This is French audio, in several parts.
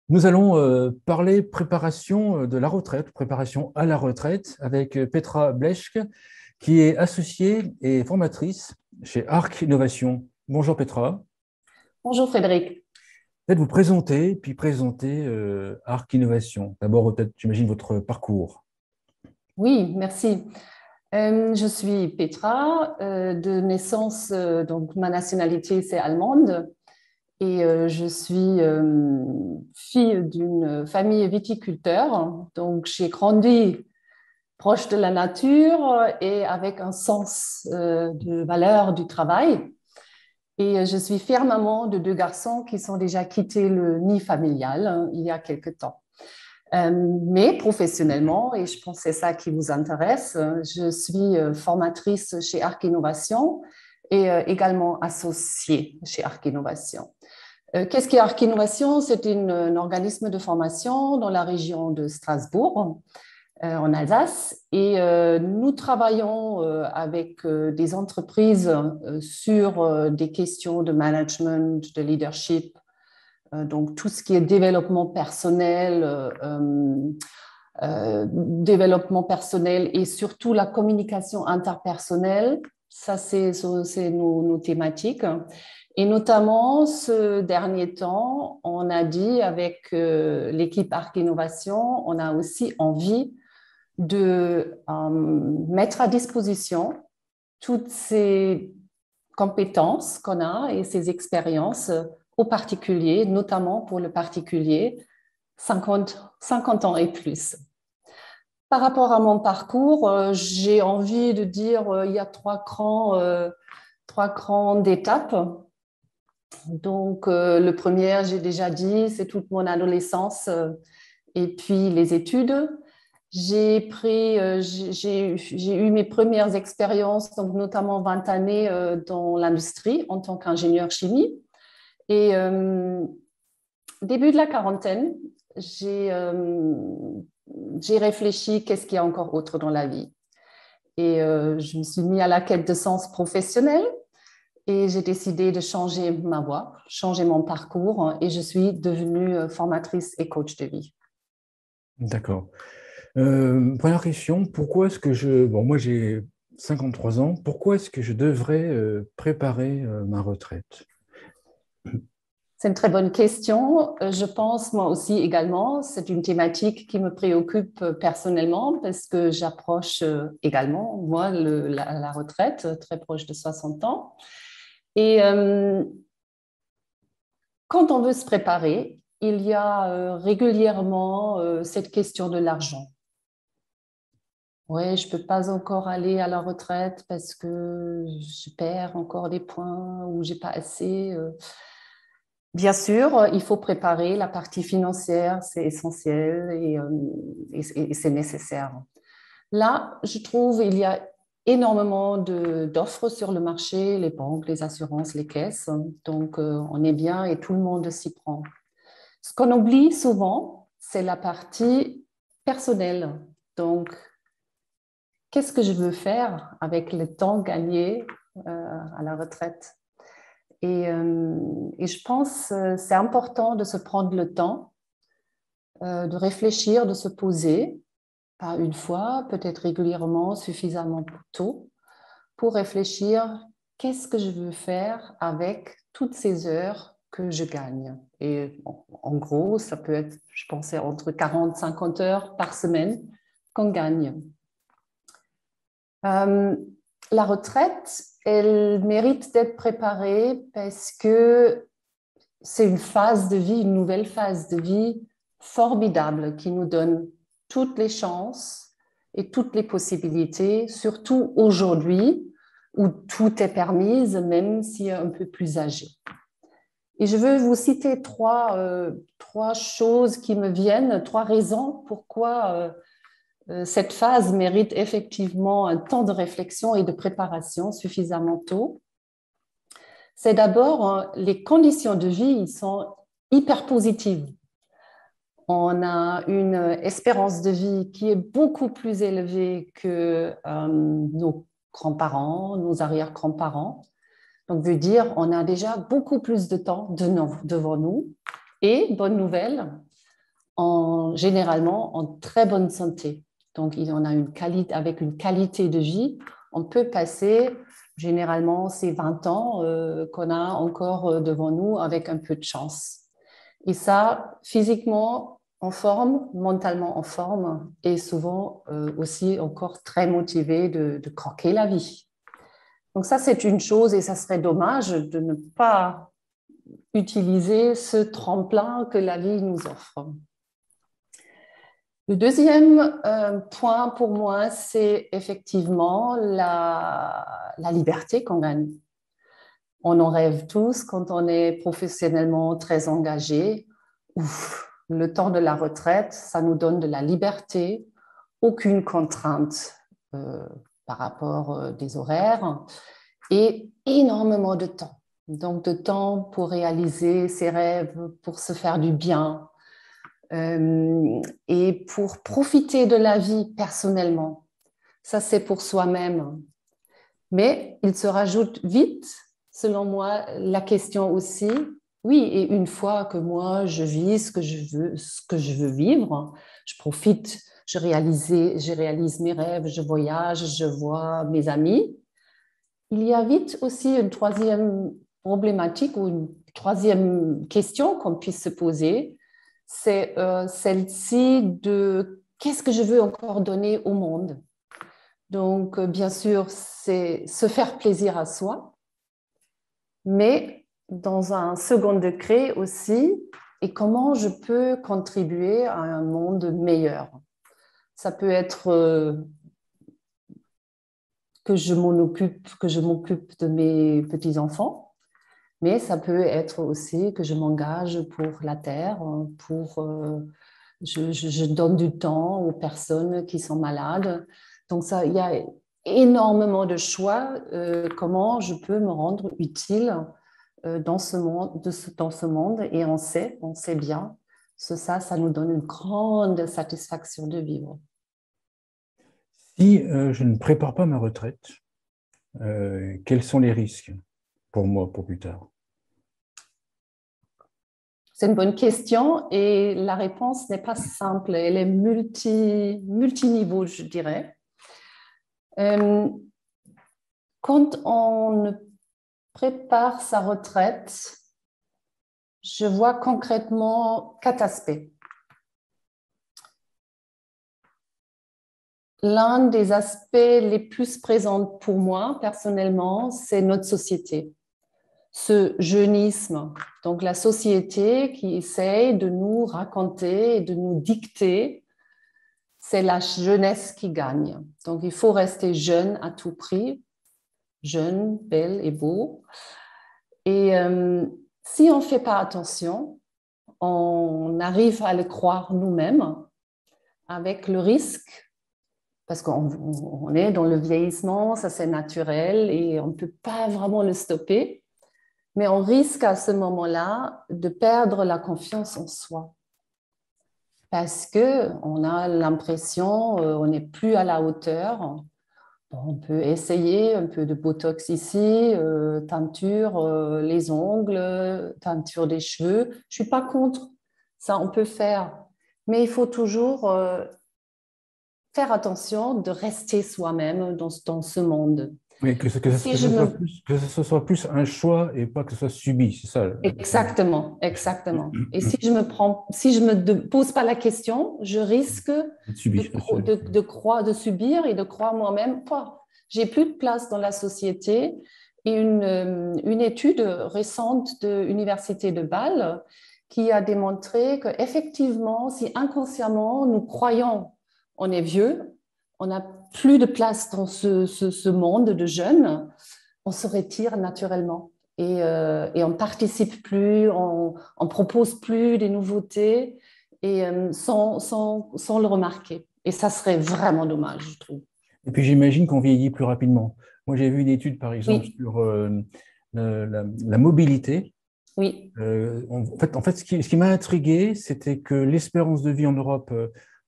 Nous allons parler préparation de la retraite, préparation à la retraite avec Petra Bleschke, qui est associée et formatrice chez Arc Innovation. Bonjour Petra. Bonjour Frédéric. Peut-être vous présenter, puis présenter Arc Innovation. D'abord, peut-être, j'imagine, votre parcours. Oui, merci. Je suis Petra, de naissance, donc ma nationalité c'est allemande et je suis fille d'une famille viticulteur. Donc j'ai grandi proche de la nature et avec un sens de valeur du travail. Et je suis fière maman de deux garçons qui sont déjà quittés le nid familial il y a quelque temps. Mais professionnellement, et je pense que c'est ça qui vous intéresse, je suis formatrice chez Arc Innovation et également associée chez Arc Innovation. Qu'est-ce qu'est Arc Innovation? C'est un organisme de formation dans la région de Strasbourg, en Alsace, et nous travaillons avec des entreprises sur des questions de management, de leadership, donc tout ce qui est développement personnel et surtout la communication interpersonnelle, ça c'est nos thématiques. Et notamment, ce dernier temps, on a dit avec l'équipe Arc Innovation, on a aussi envie de mettre à disposition toutes ces compétences qu'on a et ces expériences aux particuliers, notamment pour le particulier 50 ans et plus. Par rapport à mon parcours, j'ai envie de dire il y a trois crans d'étapes. Donc, le premier, j'ai déjà dit, c'est toute mon adolescence et puis les études. J'ai eu mes premières expériences, donc notamment 20 années dans l'industrie en tant qu'ingénieur chimie. Et début de la quarantaine, j'ai réfléchi qu'est-ce qu'il y a encore autre dans la vie. Et je me suis mis à la quête de sens professionnel et j'ai décidé de changer ma voie, changer mon parcours et je suis devenue formatrice et coach de vie. D'accord. Première question, pourquoi est-ce que bon, moi j'ai 53 ans, pourquoi est-ce que je devrais préparer ma retraite? C'est une très bonne question. Je pense, moi aussi également, c'est une thématique qui me préoccupe personnellement parce que j'approche également, moi, la retraite, très proche de 60 ans. Et quand on veut se préparer, il y a régulièrement cette question de l'argent. Oui, je ne peux pas encore aller à la retraite parce que je perds encore des points ou j'ai pas assez. Bien sûr, il faut préparer la partie financière, c'est essentiel et c'est nécessaire. Là, je trouve il y a énormément d'offres sur le marché, les banques, les assurances, les caisses. Donc, on est bien et tout le monde s'y prend. Ce qu'on oublie souvent, c'est la partie personnelle. Donc, qu'est-ce que je veux faire avec le temps gagné à la retraite? Et je pense que c'est important de se prendre le temps, de réfléchir, de se poser, pas une fois, peut-être régulièrement, suffisamment tôt, pour réfléchir qu'est-ce que je veux faire avec toutes ces heures que je gagne. Et bon, en gros, ça peut être, je pensais, entre 40 et 50 heures par semaine qu'on gagne. La retraite, elle mérite d'être préparée parce que c'est une phase de vie, une nouvelle phase de vie formidable qui nous donne toutes les chances et toutes les possibilités, surtout aujourd'hui où tout est permis, même si un peu plus âgé. Et je veux vous citer trois choses qui me viennent, trois raisons pourquoi cette phase mérite effectivement un temps de réflexion et de préparation suffisamment tôt. C'est d'abord les conditions de vie sont hyper positives. On a une espérance de vie qui est beaucoup plus élevée que nos grands-parents, nos arrière-grands-parents. Donc, veut dire on a déjà beaucoup plus de temps devant nous. Et, bonne nouvelle, généralement en très bonne santé. Donc, avec une qualité de vie, on peut passer généralement ces 20 ans qu'on a encore devant nous avec un peu de chance. Et ça, physiquement en forme, mentalement en forme, et souvent aussi encore très motivé de croquer la vie. Donc ça, c'est une chose, et ça serait dommage de ne pas utiliser ce tremplin que la vie nous offre. Le deuxième point pour moi, c'est effectivement la liberté qu'on gagne. On en rêve tous quand on est professionnellement très engagé. Ouf, le temps de la retraite, ça nous donne de la liberté, aucune contrainte par rapport des horaires et énormément de temps. Donc, de temps pour réaliser ses rêves, pour se faire du bien et pour profiter de la vie personnellement. Ça, c'est pour soi-même. Mais il se rajoute vite, selon moi, la question aussi, oui, et une fois que moi, je vis ce que je veux vivre, je profite, je réalise mes rêves, je voyage, je vois mes amis. Il y a vite aussi une troisième problématique ou une troisième question qu'on puisse se poser, c'est celle-ci de qu'est-ce que je veux encore donner au monde? Donc, bien sûr, c'est se faire plaisir à soi, mais dans un second degré aussi, et comment je peux contribuer à un monde meilleur. Ça peut être que je m'occupe de mes petits-enfants, mais ça peut être aussi que je m'engage pour la terre, je donne du temps aux personnes qui sont malades. Donc, il y a énormément de choix comment je peux me rendre utile dans ce monde. Et on sait bien, ça nous donne une grande satisfaction de vivre. Si je ne prépare pas ma retraite, quels sont les risques pour moi, pour plus tard? C'est une bonne question et la réponse n'est pas simple. Elle est multiniveau, je dirais. Quand on prépare sa retraite, je vois concrètement 4 aspects. L'un des aspects les plus présents pour moi, personnellement, c'est notre société. Ce jeunisme, donc la société qui essaye de nous raconter et de nous dicter, c'est la jeunesse qui gagne. Donc, il faut rester jeune à tout prix, jeune, belle et beau. Et si on ne fait pas attention, on arrive à le croire nous-mêmes avec le risque, parce qu'on est dans le vieillissement, ça c'est naturel et on ne peut pas vraiment le stopper, mais on risque à ce moment-là de perdre la confiance en soi. Parce qu'on a l'impression on n'est plus à la hauteur. Bon, on peut essayer un peu de botox ici, teinture les ongles, teinture des cheveux. Je ne suis pas contre, ça on peut faire. Mais il faut toujours faire attention de rester soi-même dans ce monde. Oui, que ce soit plus un choix et pas que ce soit subi, c'est ça. Exactement, exactement. Et si je me pose pas la question, je risque Subi. de subir et de croire moi-même, j'ai plus de place dans la société. Et une étude récente de l'Université de Bâle qui a démontré qu'effectivement, si inconsciemment nous croyons on est vieux, on n'a plus de place dans ce monde de jeunes, on se retire naturellement. Et on ne participe plus, on ne propose plus des nouveautés et, sans le remarquer. Et ça serait vraiment dommage, je trouve. Et puis j'imagine qu'on vieillit plus rapidement. Moi, j'ai vu une étude, par exemple, sur la mobilité. Oui. En fait, ce qui m'a intrigué, c'était que l'espérance de vie en Europe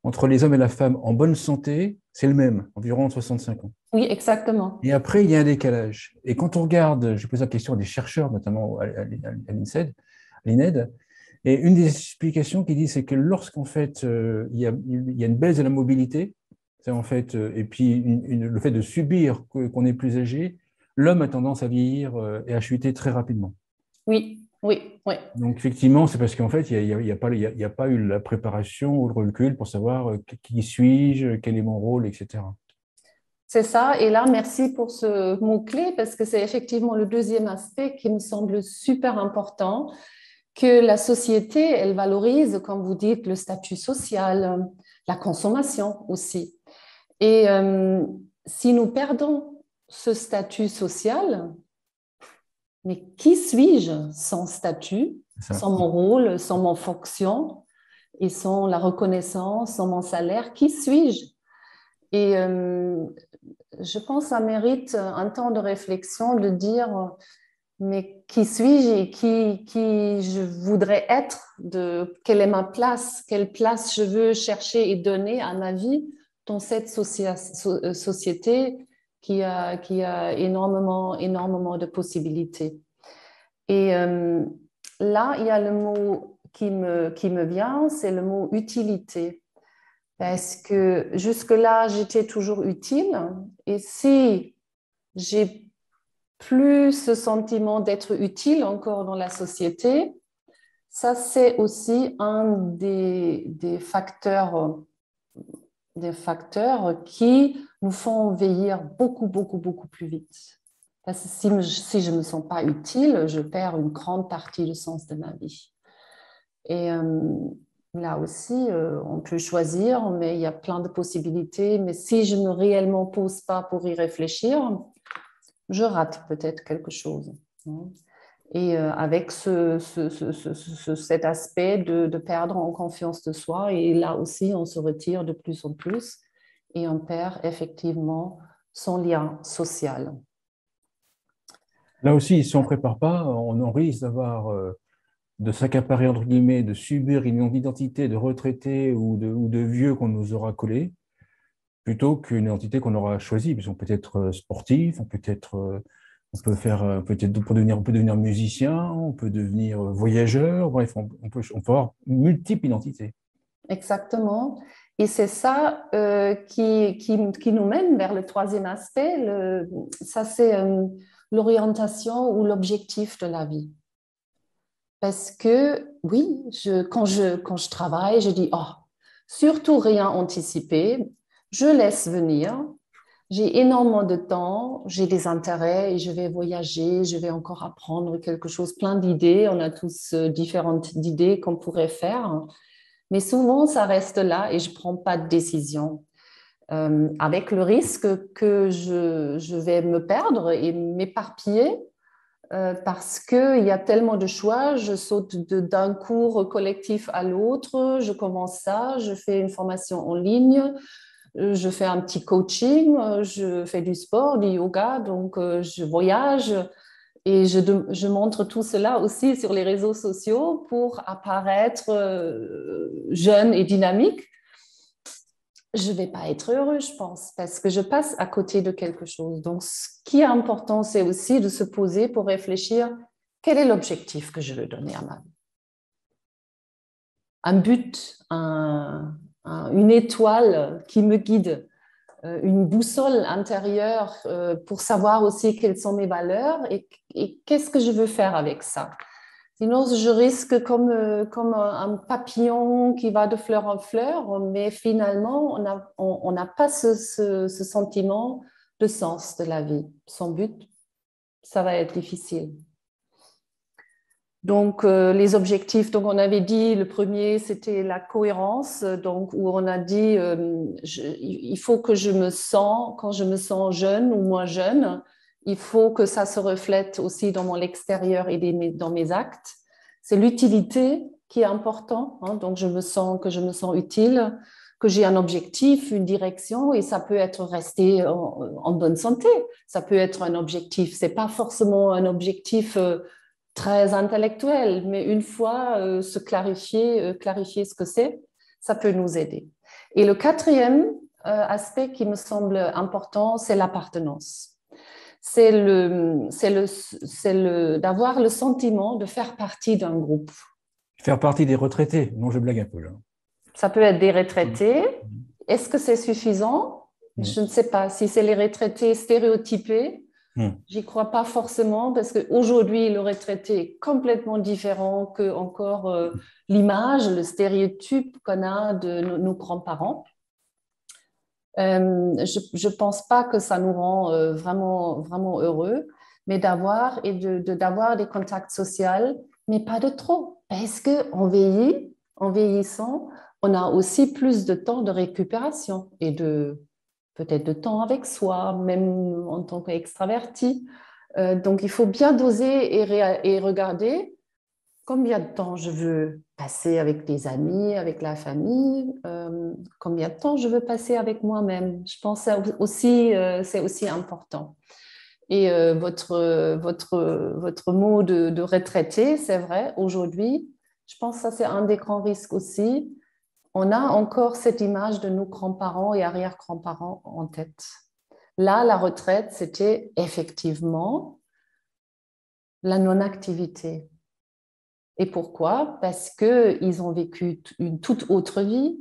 entre les hommes et la femme en bonne santé, c'est le même, environ 65 ans. Oui, exactement. Et après, il y a un décalage. Et quand on regarde, j'ai posé la question à des chercheurs, notamment à l'INSEED, à l'INED, Et une des explications qui dit, c'est que lorsqu'en fait, il y a une baisse de la mobilité, c'est en fait, et puis le fait de subir qu'on est plus âgé, l'homme a tendance à vieillir et à chuter très rapidement. Oui, oui, oui. Donc, effectivement, c'est parce qu'en fait, il y a pas eu la préparation ou le recul pour savoir qui suis-je, quel est mon rôle, etc. C'est ça. Et là, merci pour ce mot-clé parce que c'est effectivement le deuxième aspect qui me semble super important, que la société, elle valorise, comme vous dites, le statut social, la consommation aussi. Et si nous perdons ce statut social, mais qui suis-je sans statut, Ça. sans mon rôle, sans mon fonction et sans la reconnaissance, sans mon salaire, qui suis-je? Et je pense que ça mérite un temps de réflexion de dire, mais qui suis-je et qui je voudrais être, quelle est ma place, quelle place je veux chercher et donner à ma vie dans cette société qui a énormément de possibilités. Et là, il y a le mot qui me vient, c'est le mot utilité. Parce que jusque-là, j'étais toujours utile. Et si j'ai plus ce sentiment d'être utile encore dans la société, ça, c'est aussi un des facteurs qui nous font vieillir beaucoup plus vite. Parce que si je ne me sens pas utile, je perds une grande partie du sens de ma vie. Et là aussi, on peut choisir, mais il y a plein de possibilités. Mais si je ne réellement pose pas pour y réfléchir, je rate peut-être quelque chose. Et avec cet aspect de perdre en confiance de soi, et là aussi, on se retire de plus en plus et on perd effectivement son lien social. Là aussi, si on ne prépare pas, on en risque d'avoir de s'accaparer, entre guillemets, de subir une identité de retraité ou de vieux qu'on nous aura collé, plutôt qu'une identité qu'on aura choisie. Puisqu'on peut être sportif, on peut devenir musicien, on peut devenir voyageur, bref, on peut avoir multiples identités. Exactement. Et c'est ça qui nous mène vers le troisième aspect. Ça, c'est l'orientation ou l'objectif de la vie. Parce que oui, quand je travaille, je dis, oh, surtout rien anticiper, je laisse venir, j'ai énormément de temps, j'ai des intérêts et je vais voyager, je vais encore apprendre quelque chose, plein d'idées, on a tous différentes idées qu'on pourrait faire, mais souvent ça reste là et je ne prends pas de décision. Avec le risque que je vais me perdre et m'éparpiller parce qu'il y a tellement de choix, je saute d'un cours collectif à l'autre, je commence ça, je fais une formation en ligne, je fais un petit coaching, je fais du sport, du yoga, donc je voyage et je montre tout cela aussi sur les réseaux sociaux pour apparaître jeune et dynamique. Je ne vais pas être heureux, je pense, parce que je passe à côté de quelque chose. Donc, ce qui est important, c'est aussi de se poser pour réfléchir, quel est l'objectif que je veux donner à ma vie? Un but, une étoile qui me guide, une boussole intérieure pour savoir aussi quelles sont mes valeurs et qu'est-ce que je veux faire avec ça. Sinon, je risque comme un papillon qui va de fleur en fleur, mais finalement, on n'a pas ce sentiment de sens de la vie. Son but, ça va être difficile. Donc, les objectifs, donc on avait dit, le premier, c'était la cohérence, donc où on a dit, il faut que quand je me sens jeune ou moins jeune, il faut que ça se reflète aussi dans mon extérieur et dans mes actes. C'est l'utilité qui est important, hein, donc je me sens utile, que j'ai un objectif, une direction, et ça peut être rester en bonne santé. Ça peut être un objectif, c'est pas forcément un objectif très intellectuel, mais une fois se clarifier ce que c'est, ça peut nous aider. Et le quatrième aspect qui me semble important, c'est l'appartenance. C'est d'avoir le sentiment de faire partie d'un groupe. Faire partie des retraités. Non, je blague un peu là. Ça peut être des retraités. Est-ce que c'est suffisant? Mm. Je ne sais pas. Si c'est les retraités stéréotypés, Mm. j'y crois pas forcément parce qu'aujourd'hui, le retraité est complètement différent que encore l'image, le stéréotype qu'on a de nos grands-parents. Je ne pense pas que ça nous rend vraiment, vraiment heureux, mais d'avoir d'avoir des contacts sociaux, mais pas de trop, parce qu'on vieillit, en vieillissant, on a aussi plus de temps de récupération et peut-être de temps avec soi, même en tant qu'extraverti. Donc, il faut bien doser et regarder combien de temps je veux passer avec des amis, avec la famille, combien de temps je veux passer avec moi-même. Je pense que c'est aussi important. Et votre mot de retraité, c'est vrai, aujourd'hui, je pense que ça, c'est un des grands risques aussi. On a encore cette image de nos grands-parents et arrière-grands-parents en tête. Là, la retraite, c'était effectivement la non-activité. Et pourquoi? Parce qu'ils ont vécu une toute autre vie.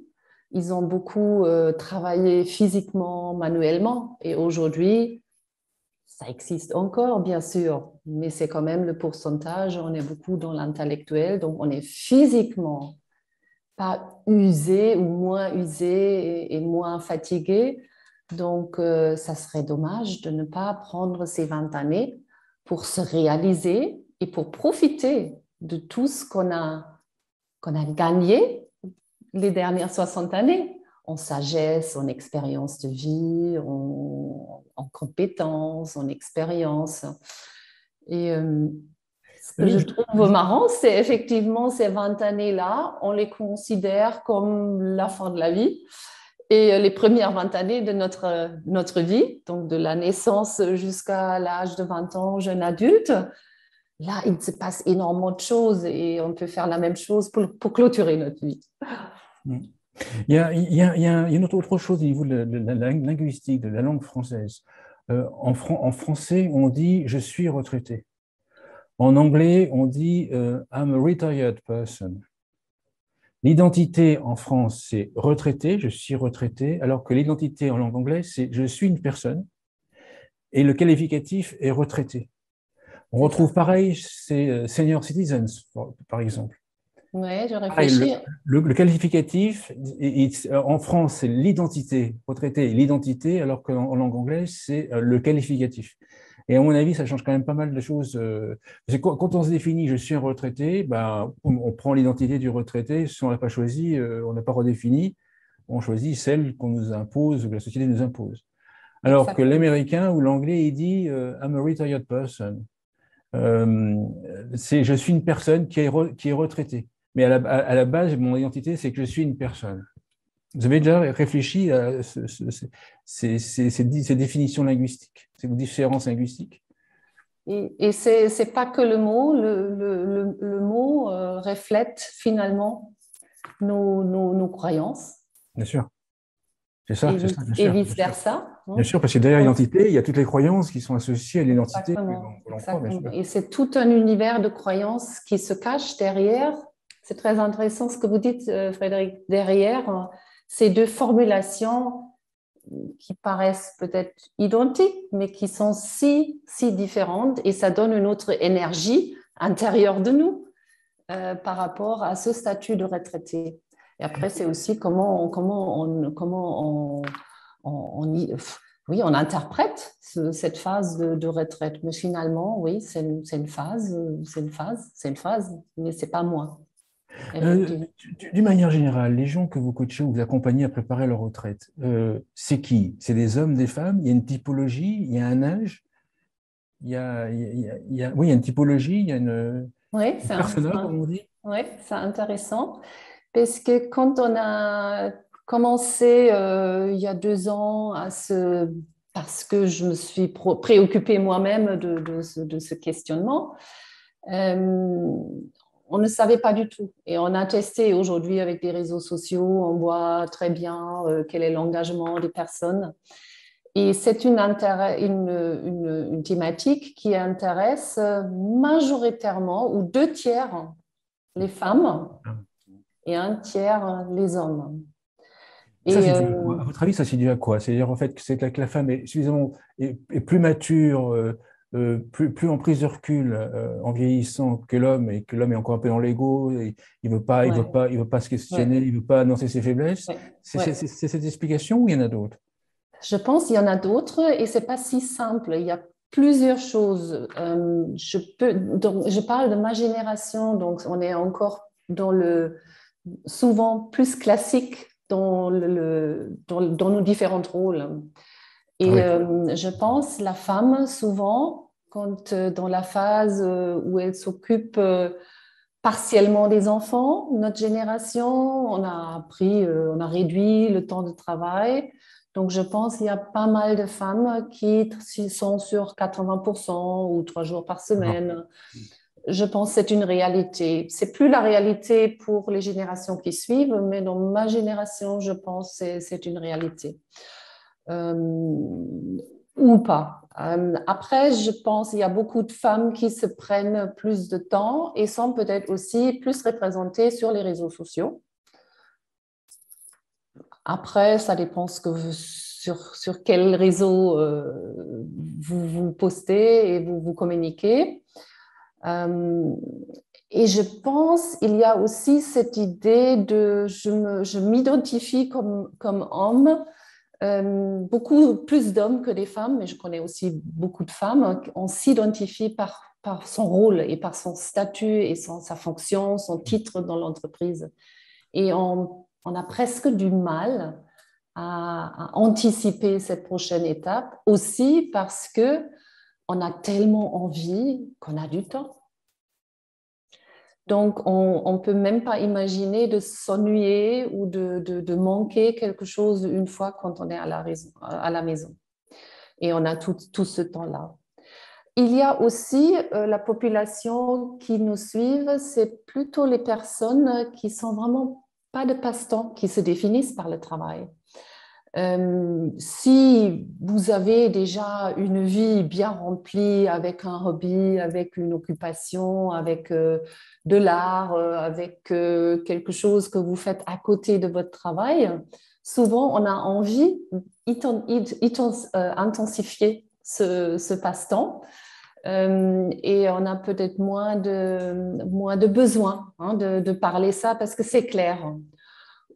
Ils ont beaucoup travaillé physiquement, manuellement. Et aujourd'hui, ça existe encore, bien sûr, mais c'est quand même le pourcentage. On est beaucoup dans l'intellectuel, donc on est physiquement pas usé ou moins usé et moins fatigué. Donc, ça serait dommage de ne pas prendre ces 20 années pour se réaliser et pour profiter de tout ce qu'on a gagné les dernières 60 années en sagesse, en expérience de vie, en compétences, en expérience. Et ce que je trouve marrant, c'est effectivement ces 20 années-là, on les considère comme la fin de la vie. Et les premières 20 années de notre vie, donc de la naissance jusqu'à l'âge de 20 ans, jeune adulte, là, il se passe énormément de choses et on peut faire la même chose pour clôturer notre vie. Mm. Il y a une autre chose au niveau de la linguistique, de la langue française. En français, on dit je suis retraité. En anglais, on dit I'm a retired person. L'identité en France, c'est retraité, je suis retraité, alors que l'identité en langue anglaise, c'est je suis une personne et le qualificatif est retraité. On retrouve pareil, c'est senior citizens, par exemple. Oui, je Pareil, réfléchis. le qualificatif, en France, c'est l'identité, retraité, l'identité, alors qu'en langue anglaise, c'est le qualificatif. Et à mon avis, ça change quand même pas mal de choses. Parce que quand on se définit, je suis un retraité, ben, on prend l'identité du retraité. Si on ne l'a pas choisi, on n'a pas redéfini. On choisit celle qu'on nous impose ou que la société nous impose. Alors que Exactement. l'américain ou l'anglais, il dit I'm a retired person. Je suis une personne qui est retraitée. Mais à la base, mon identité, c'est que je suis une personne. Vous avez déjà réfléchi à ces définitions linguistiques, ces différences linguistiques? Et c'est pas que le mot, le mot reflète finalement nos croyances Bien sûr, c'est ça, bien et sûr, bien sûr. vice-versa. Bien sûr, parce que derrière l'identité, il y a toutes les croyances qui sont associées à l'identité que Exactement, l'on croit, bien exactement. sûr. Et c'est tout un univers de croyances qui se cache derrière. C'est très intéressant ce que vous dites, Frédéric, derrière ces deux formulations qui paraissent peut-être identiques, mais qui sont si différentes et ça donne une autre énergie intérieure de nous par rapport à ce statut de retraité. Et après, c'est aussi oui, on interprète cette phase de retraite. Mais finalement, oui, c'est une phase, mais c'est pas moi. Effectivement. D'une manière générale, les gens que vous coachez ou vous accompagnez à préparer leur retraite, c'est qui? C'est des hommes, des femmes? Il y a une typologie? Il y a un âge? Oui, il y a une typologie, il y a Oui, une persona, comme on dit. ouais, c'est intéressant. Parce que quand on a commencé il y a 2 ans parce que je me suis préoccupée moi-même de ce questionnement, euh, on ne savait pas du tout. Et on a testé aujourd'hui avec des réseaux sociaux, on voit très bien quel est l'engagement des personnes. Et c'est une thématique qui intéresse majoritairement, ou 2 tiers les femmes et un tiers les hommes. Ça, Et à votre avis, ça c'est dû à quoi? C'est-à-dire en fait que c'est que la femme est suffisamment est plus mature, plus en prise de recul en vieillissant que l'homme, et que l'homme est encore un peu dans l'ego, et ouais, il veut pas se questionner, ouais, il veut pas annoncer ses faiblesses. ouais, ouais. C'est cette explication ou il y en a d'autres? Je pense qu'il y en a d'autres et c'est pas si simple. Il y a plusieurs choses. Donc, je parle de ma génération, donc on est encore dans le souvent plus classique dans nos différents rôles. Ah Et oui. je pense la femme souvent quand dans la phase où elle s'occupe partiellement des enfants, notre génération, on a réduit le temps de travail. Donc, je pense qu'il y a pas mal de femmes qui sont sur 80% ou 3 jours par D'accord. semaine. Je pense que c'est une réalité. C'est plus la réalité pour les générations qui suivent, mais dans ma génération, je pense que c'est une réalité. Euh, ou pas. Après, je pense qu'il y a beaucoup de femmes qui se prennent plus de temps et sont peut-être aussi plus représentées sur les réseaux sociaux. Après, ça dépend sur quel réseau vous vous postez et vous communiquez. Euh, et je pense qu'il y a aussi cette idée de je m'identifie comme homme. Beaucoup plus d'hommes que des femmes, mais je connais aussi beaucoup de femmes. On s'identifie par son rôle et par son statut et sa fonction, son titre dans l'entreprise. Et on a presque du mal à anticiper cette prochaine étape, aussi parce que on a tellement envie qu'on a du temps. Donc, on ne peut même pas imaginer de s'ennuyer ou de manquer quelque chose une fois quand on est à la maison. Et on a tout ce temps-là. Il y a aussi la population qui nous suivent, c'est plutôt les personnes qui sont vraiment pas de passe-temps, qui se définissent par le travail. Si vous avez déjà une vie bien remplie avec un hobby, avec une occupation, avec de l'art, avec quelque chose que vous faites à côté de votre travail, souvent on a envie d'intensifier ce passe-temps. Et on a peut-être moins de besoin de parler ça parce que c'est clair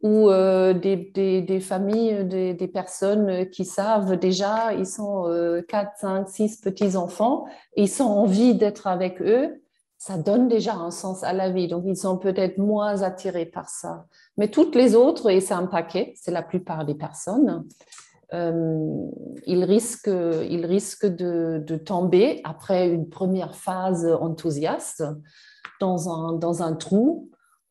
ou des familles, des personnes qui savent déjà, ils sont 4, 5, 6 petits-enfants, et ils ont envie d'être avec eux, ça donne déjà un sens à la vie. Donc, ils sont peut-être moins attirés par ça. Mais toutes les autres, et c'est un paquet, c'est la plupart des personnes, euh, ils risquent de tomber après une première phase enthousiaste dans un trou.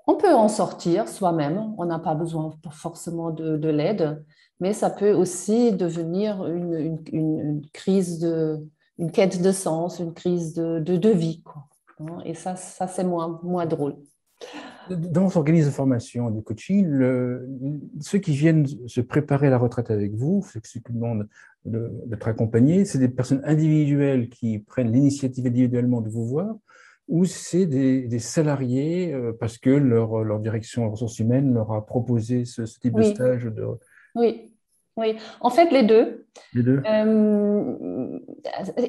On peut en sortir soi-même, on n'a pas besoin forcément de l'aide, mais ça peut aussi devenir une crise une quête de sens, une crise de vie, quoi. Et ça c'est moins drôle. Dans vos organismes de formation et de coaching, ceux qui viennent se préparer à la retraite avec vous, ceux qui demandent d'être accompagnés, c'est des personnes individuelles qui prennent l'initiative individuellement de vous voir, ou c'est des salariés parce que leur direction des ressources humaines leur a proposé ce type de Oui, stage oui, oui. En fait, les deux. les deux?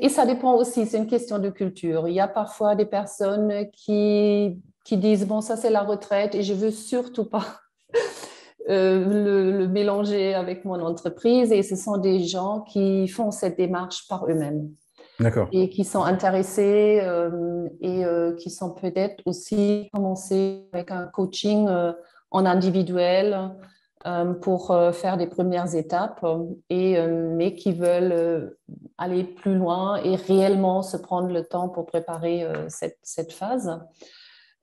Et ça dépend aussi, c'est une question de culture. Il y a parfois des personnes qui disent, bon, ça c'est la retraite et je veux surtout pas le mélanger avec mon entreprise. Et ce sont des gens qui font cette démarche par eux-mêmes D'accord. et qui sont intéressés et qui sont peut-être aussi commencés avec un coaching en individuel pour faire des premières étapes, mais qui veulent aller plus loin et réellement se prendre le temps pour préparer cette phase.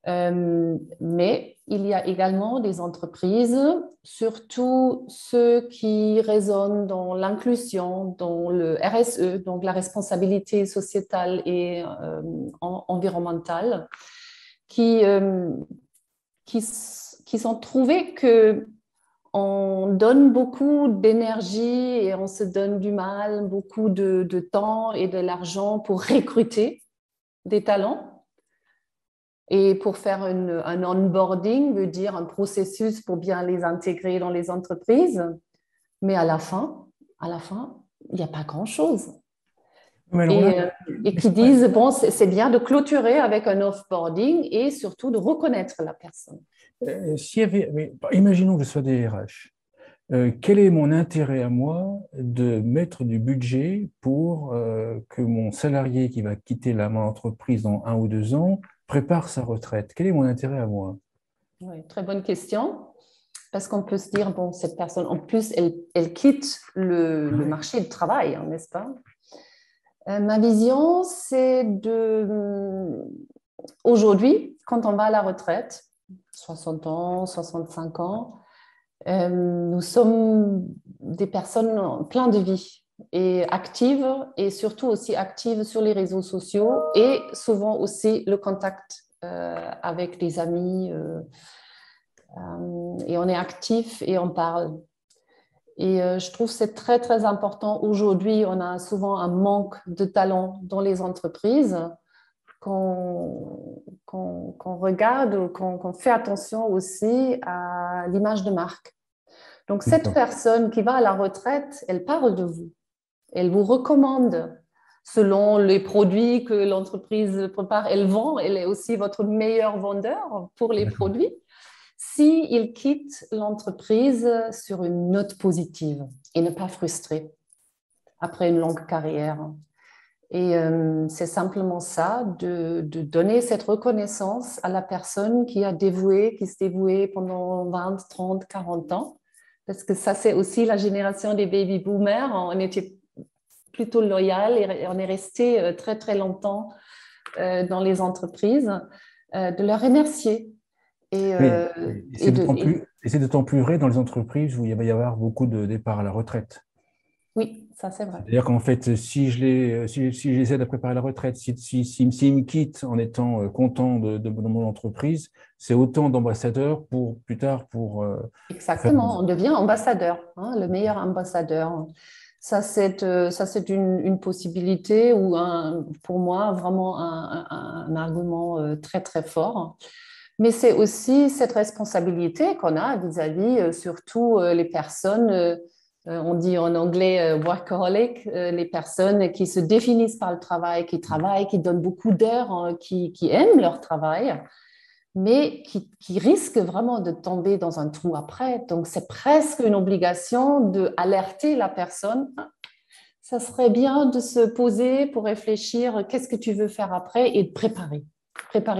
Mais il y a également des entreprises, surtout ceux qui résonnent dans l'inclusion, dans le RSE, donc la responsabilité sociétale et environnementale, qui, euh, qui ont trouvé que on donne beaucoup d'énergie et on se donne du mal, beaucoup de temps et de l'argent pour recruter des talents. Et pour faire un onboarding, veut dire un processus pour bien les intégrer dans les entreprises. Mais à la fin, il n'y a pas grand-chose. Mais alors là, Et qui disent, bon, c'est bien de clôturer avec un offboarding et surtout de reconnaître la personne. imaginons que je sois DRH. Quel est mon intérêt à moi de mettre du budget pour que mon salarié qui va quitter mon entreprise dans 1 ou 2 ans prépare sa retraite? Quel est mon intérêt à moi? Oui, très bonne question. Parce qu'on peut se dire, bon, cette personne, en plus, elle quitte le marché du travail, hein, n'est-ce pas? Ma vision, c'est aujourd'hui, quand on va à la retraite, 60 ans, 65 ans, nous sommes des personnes pleines de vie et actives, et surtout aussi actives sur les réseaux sociaux et souvent aussi le contact avec les amis. Et on est actif et on parle. Et je trouve que c'est très, très important. Aujourd'hui, on a souvent un manque de talent dans les entreprises. Qu'on regarde, qu'on fait attention aussi à l'image de marque. Donc, cette personne qui va à la retraite, elle parle de vous. Elle vous recommande selon les produits que l'entreprise prépare. Elle vend, elle est aussi votre meilleur vendeur pour les produits. S'il quitte l'entreprise sur une note positive et ne pas frustré après une longue carrière. Et c'est simplement ça, de donner cette reconnaissance à la personne qui s'est dévouée pendant 20, 30, 40 ans. Parce que ça, c'est aussi la génération des baby boomers. On était plutôt loyal et on est resté très, très longtemps dans les entreprises. De leur remercier. C'est d'autant plus vrai dans les entreprises où il va y avoir beaucoup de départs à la retraite. Oui, ça c'est vrai. C'est-à-dire qu'en fait, si je les aide à préparer la retraite, s'ils me quittent en étant contents de mon entreprise, c'est autant d'ambassadeurs pour plus tard pour Exactement, on devient ambassadeur, hein, le meilleur ambassadeur. Ça, c'est une possibilité ou pour moi vraiment un argument très, très fort. Mais c'est aussi cette responsabilité qu'on a vis-à-vis surtout les personnes, on dit en anglais workaholic, les personnes qui se définissent par le travail, qui travaillent, qui donnent beaucoup d'heures, hein, qui aiment leur travail, mais qui risquent vraiment de tomber dans un trou après. Donc, c'est presque une obligation d'alerter la personne. Ça serait bien de se poser pour réfléchir qu'est-ce que tu veux faire après et de préparer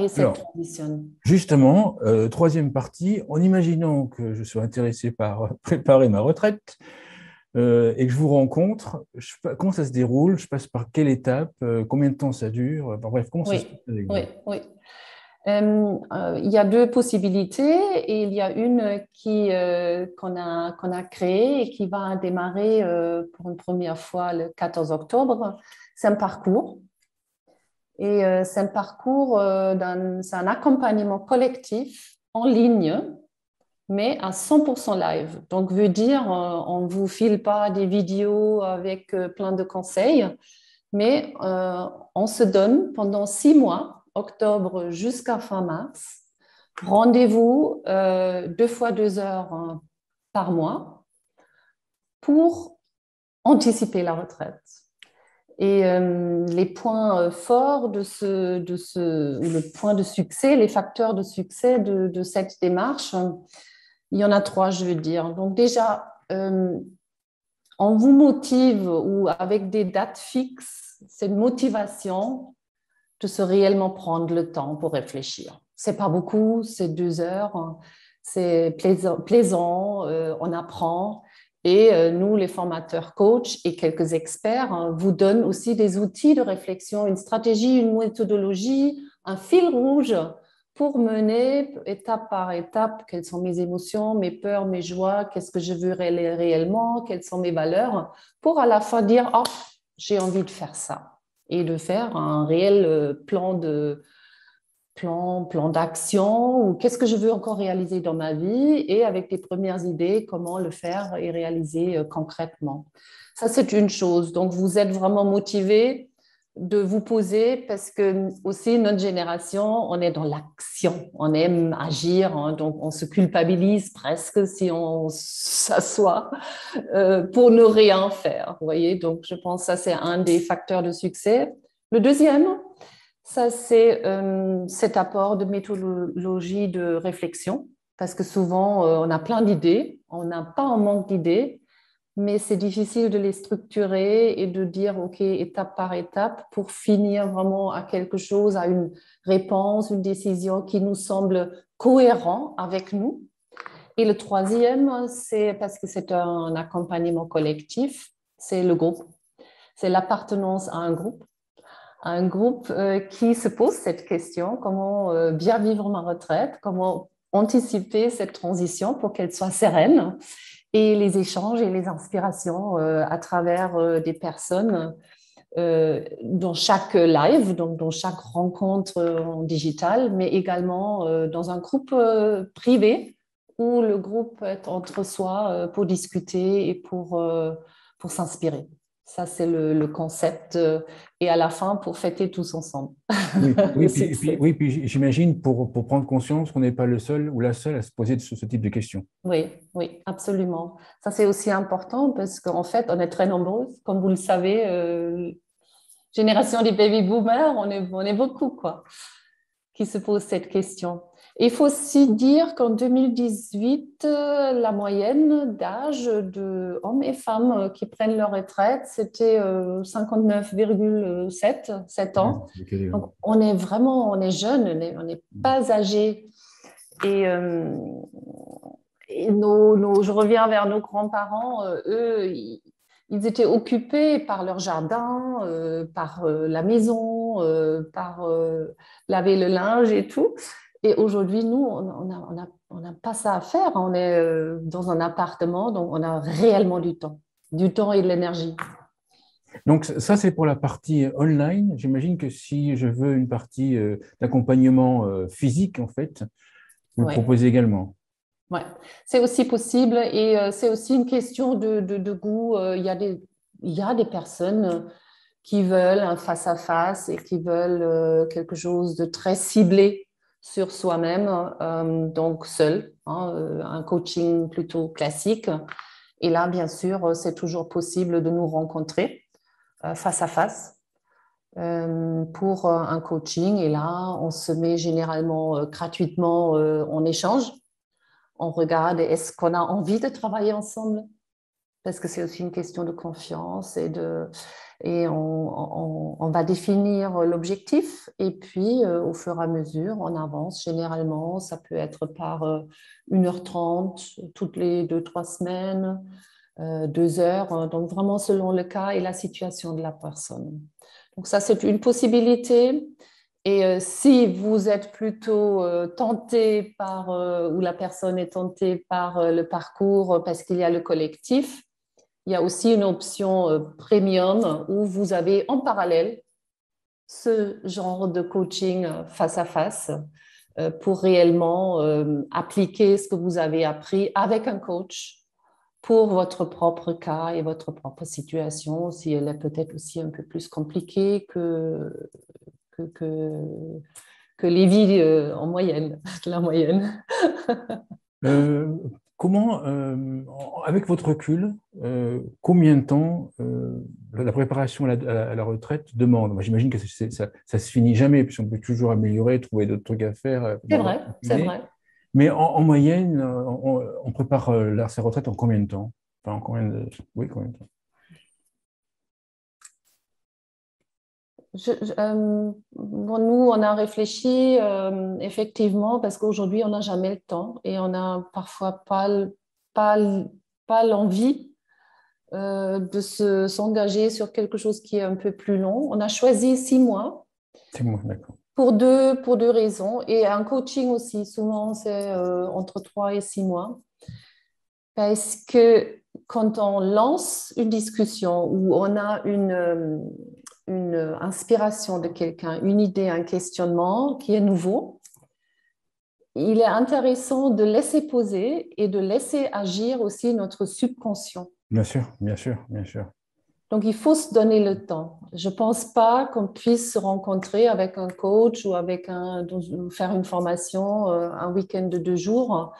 cette transition. Justement, troisième partie, en imaginant que je sois intéressé par préparer ma retraite et que je vous rencontre, comment ça se déroule? Je passe par quelle étape? Combien de temps ça dure? Bref, comment ça se passe avec vous? Oui. Il y a deux possibilités et il y a une qu'on a créée et qui va démarrer pour une première fois le 14 octobre. C'est un parcours. Et c'est un parcours, c'est un accompagnement collectif en ligne, mais à 100% live. Donc, veut dire, on ne vous file pas des vidéos avec plein de conseils, mais on se donne pendant 6 mois, octobre jusqu'à fin mars, rendez-vous 2 fois 2 heures par mois pour anticiper la retraite. Et les points forts ou le point de succès, les facteurs de succès de cette démarche, il y en a 3, je veux dire. Donc déjà, on vous motive ou avec des dates fixes, c'est une motivation de se réellement prendre le temps pour réfléchir. C'est pas beaucoup, c'est 2 heures, c'est plaisant, on apprend. Et nous, les formateurs coachs et quelques experts, vous donnent aussi des outils de réflexion, une stratégie, une méthodologie, un fil rouge pour mener étape par étape quelles sont mes émotions, mes peurs, mes joies, qu'est-ce que je veux réellement, quelles sont mes valeurs, pour à la fin dire « Oh, j'ai envie de faire ça » et de faire un réel plan d'action ou qu'est-ce que je veux encore réaliser dans ma vie et avec des premières idées, comment le faire et réaliser concrètement. Ça, c'est une chose. Donc, vous êtes vraiment motivé de vous poser parce que aussi notre génération, on est dans l'action, on aime agir, hein, donc on se culpabilise presque si on s'assoit pour ne rien faire. Vous voyez, donc je pense que ça c'est un des facteurs de succès. Le deuxième, ça c'est cet apport de méthodologie de réflexion parce que souvent on a plein d'idées, on n'a pas un manque d'idées, mais c'est difficile de les structurer et de dire, OK, étape par étape, pour finir vraiment à quelque chose, à une réponse, une décision qui nous semble cohérent avec nous. Et le troisième, c'est parce que c'est un accompagnement collectif, c'est le groupe. C'est l'appartenance à un groupe. Un groupe qui se pose cette question, comment bien vivre ma retraite, comment anticiper cette transition pour qu'elle soit sereine, et les échanges et les inspirations à travers des personnes dans chaque live, donc dans chaque rencontre en digital, mais également dans un groupe privé où le groupe est entre soi pour discuter et pour s'inspirer. Ça, c'est le concept. Et à la fin, pour fêter tous ensemble Oui, le oui, succès. oui, puis j'imagine pour prendre conscience qu'on n'est pas le seul ou la seule à se poser ce type de questions. Oui, oui, absolument. Ça, c'est aussi important parce qu'en fait, on est très nombreux. Comme vous le savez, génération des baby boomers, on est beaucoup, quoi, qui se posent cette question. Et il faut aussi dire qu'en 2018, la moyenne d'âge de hommes et femmes qui prennent leur retraite, c'était 59,7 ans. Donc, on est jeune, on n'est pas âgé. Et, je reviens vers nos grands-parents, eux, ils étaient occupés par leur jardin, par la maison, par laver le linge et tout. Et aujourd'hui, nous, on n'a pas ça à faire. On est dans un appartement, donc on a réellement du temps et de l'énergie. Donc ça, c'est pour la partie online. J'imagine que si je veux une partie d'accompagnement physique, en fait, vous le Ouais. proposez également. Ouais, c'est aussi possible et c'est aussi une question de goût. Il y a des personnes qui veulent un face-à-face et qui veulent quelque chose de très ciblé sur soi-même, donc seul, hein, un coaching plutôt classique. Et là, bien sûr, c'est toujours possible de nous rencontrer face-à-face pour un coaching. Et là, on se met généralement gratuitement en échange. On regarde, est-ce qu'on a envie de travailler ensemble? Parce que c'est aussi une question de confiance et on va définir l'objectif et puis au fur et à mesure, on avance. Généralement, ça peut être par 1h30 toutes les 2, 3 semaines, 2 heures, donc vraiment selon le cas et la situation de la personne. Donc ça, c'est une possibilité. Et si vous êtes plutôt tenté par, ou la personne est tentée par le parcours parce qu'il y a le collectif, il y a aussi une option premium où vous avez en parallèle ce genre de coaching face à face pour réellement appliquer ce que vous avez appris avec un coach pour votre propre cas et votre propre situation, si elle est peut-être aussi un peu plus compliquée que, que, que les vies en moyenne, la moyenne. Euh, comment, avec votre recul, combien de temps la préparation à la retraite demande? Moi, j'imagine que ça se finit jamais, puisqu'on peut toujours améliorer, trouver d'autres trucs à faire C'est pendant vrai, toute c'est l'année. vrai. Mais en moyenne, on prépare sa retraite en combien de temps? Enfin, en combien de... Oui, combien de temps? Bon, nous, on a réfléchi effectivement parce qu'aujourd'hui, on n'a jamais le temps et on n'a parfois pas, pas l'envie s'engager sur quelque chose qui est un peu plus long. On a choisi 6 mois C'est moi, d'accord. pour deux raisons et un coaching aussi. Souvent, c'est entre 3 et 6 mois parce que quand on lance une discussion où on a une inspiration de quelqu'un, une idée, un questionnement qui est nouveau, il est intéressant de laisser poser et de laisser agir aussi notre subconscient. Bien sûr, bien sûr, bien sûr. Donc, il faut se donner le temps. Je ne pense pas qu'on puisse se rencontrer avec un coach ou faire une formation un week-end de 2 jours,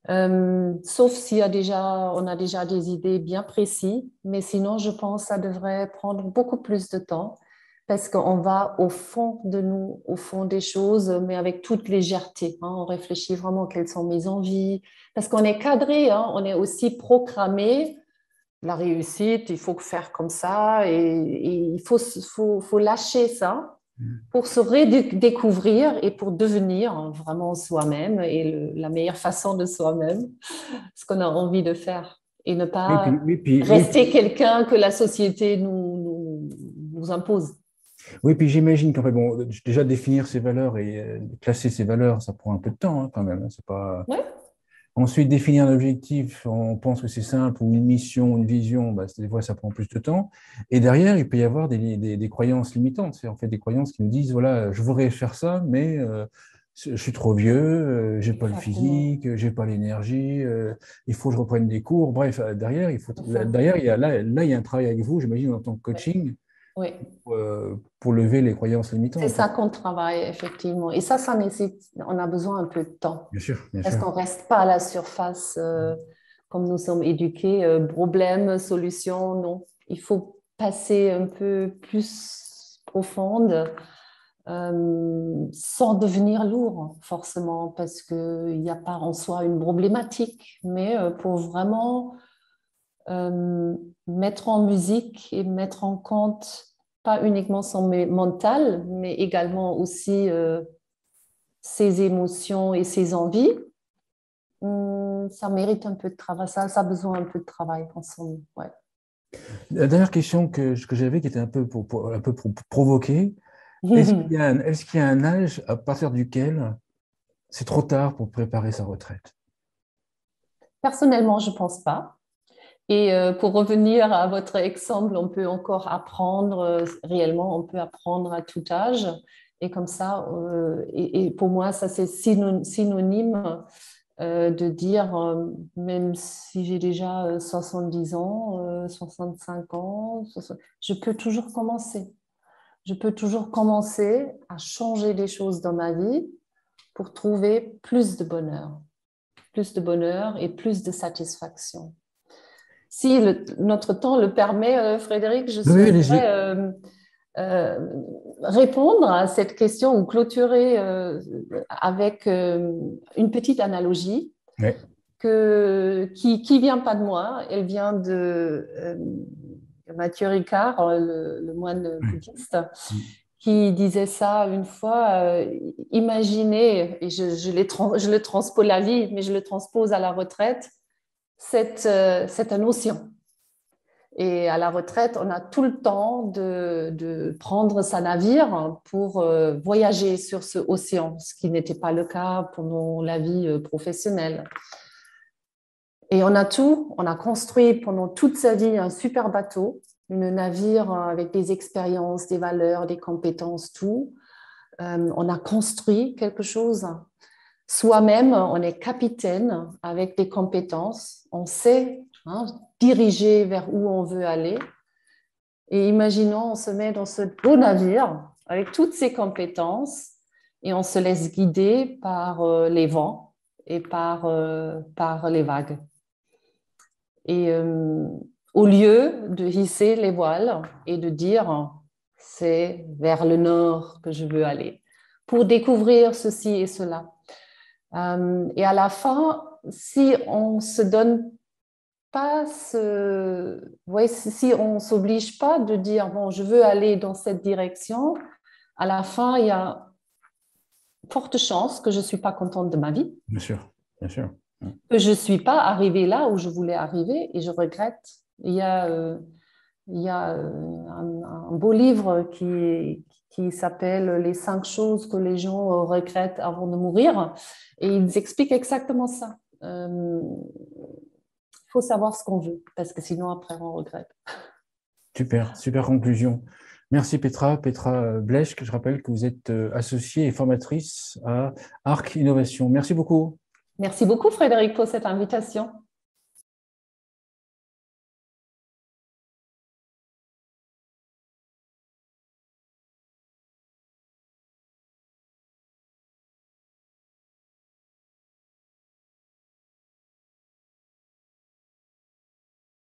sauf si on a déjà des idées bien précises. Mais sinon, je pense que ça devrait prendre beaucoup plus de temps parce qu'on va au fond de nous, au fond des choses, mais avec toute légèreté. On réfléchit vraiment quelles sont mes envies. Parce qu'on est cadré, on est aussi programmé. La réussite, il faut faire comme ça et il faut lâcher ça pour se redécouvrir et pour devenir vraiment soi-même et la meilleure façon de soi-même, ce qu'on a envie de faire et ne pas rester quelqu'un que la société nous impose. Oui, puis j'imagine qu'en fait, bon, déjà définir ses valeurs et classer ses valeurs, ça prend un peu de temps quand même. C'est pas... Ouais. Ensuite, définir un objectif, on pense que c'est simple, ou une mission, une vision, des fois, ça prend plus de temps. Et derrière, il peut y avoir des croyances limitantes. C'est en fait des croyances qui nous disent, voilà, je voudrais faire ça, mais je suis trop vieux, j'ai pas le physique, j'ai pas l'énergie, il faut que je reprenne des cours. Bref, derrière, il y a un travail avec vous, j'imagine, en tant que coaching, oui. pour lever les croyances limitantes. C'est ça qu'on travaille, effectivement. Et ça nécessite, on a besoin un peu de temps. Bien sûr, bien Parce sûr. qu'on ne reste pas à la surface comme nous sommes éduqués, problème, solution, non. Il faut passer un peu plus profonde sans devenir lourd, forcément, parce qu'il n'y a pas en soi une problématique, mais pour vraiment mettre en musique et mettre en compte pas uniquement son mental, mais également aussi ses émotions et ses envies. Ça mérite un peu de travail, ça a besoin un peu de travail ensemble. Ouais. La dernière question que j'avais, qui était un peu pour provoquer, est-ce qu'il y a un âge à partir duquel c'est trop tard pour préparer sa retraite? Personnellement, je ne pense pas. Et pour revenir à votre exemple, on peut encore apprendre, réellement, on peut apprendre à tout âge. Et comme ça, et pour moi, ça c'est synonyme de dire, même si j'ai déjà 70 ans, 65 ans, je peux toujours commencer. Je peux toujours commencer à changer des choses dans ma vie pour trouver plus de bonheur et plus de satisfaction. Si notre temps le permet, Frédéric, je Oui, souhaiterais répondre à cette question ou clôturer avec une petite analogie oui. qui vient pas de moi, elle vient de Mathieu Ricard, le moine bouddhiste, qui disait ça une fois. Imaginez, et je le transpose la vie, mais je le transpose à la retraite, c'est un océan. Et à la retraite, on a tout le temps de prendre sa navire pour voyager sur ce océan, ce qui n'était pas le cas pendant la vie professionnelle. Et on a tout, on a construit pendant toute sa vie un super bateau, une navire avec des expériences, des valeurs, des compétences, tout. On a construit quelque chose. Soi-même, on est capitaine avec des compétences. On sait diriger vers où on veut aller. Et imaginons, on se met dans ce beau navire avec toutes ces compétences et on se laisse guider par les vents et par les vagues. Et au lieu de hisser les voiles et de dire c'est vers le nord que je veux aller pour découvrir ceci et cela. Et à la fin, si on se donne pas si on s'oblige pas de dire bon, je veux aller dans cette direction, à la fin, il y a forte chance que je suis pas contente de ma vie. Bien sûr, bien sûr. Que je suis pas arrivée là où je voulais arriver et je regrette. Il y a un beau livre qui s'appelle Les 5 choses que les gens regrettent avant de mourir et ils expliquent exactement ça. Il faut savoir ce qu'on veut, parce que sinon, après, on regrette. Super, super conclusion. Merci Petra Bleschke. Je rappelle que vous êtes associée et formatrice à ARC Innovation. Merci beaucoup. Merci beaucoup, Frédéric, pour cette invitation.